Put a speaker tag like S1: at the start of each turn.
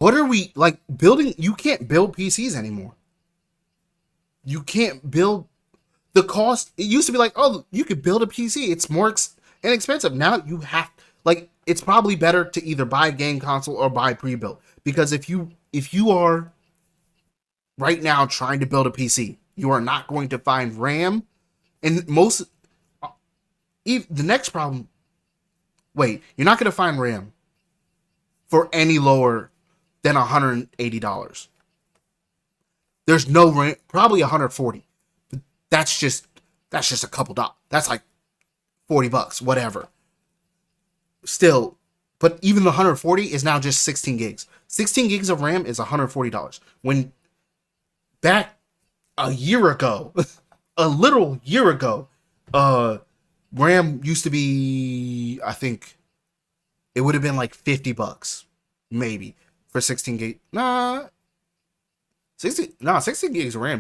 S1: What are we like building? You can't build PCs anymore. You can't build the cost. It used to be like, oh, you could build a PC. It's more inexpensive. Now you have like it's probably better to either buy a game console or buy pre-built because if you are right now trying to build a PC, you are not going to find RAM and most. The next problem. Wait, you're not going to find RAM for any lower than $180. There's no RAM, probably 140. But that's just a couple dollars. That's like $40, whatever. Still, but even the 140 is now just 16 gigs. 16 gigs of RAM is $140. When back a year ago, a literal year ago, RAM used to be, I think, it would have been like $50, maybe for 16 gig. 16 gigs of RAM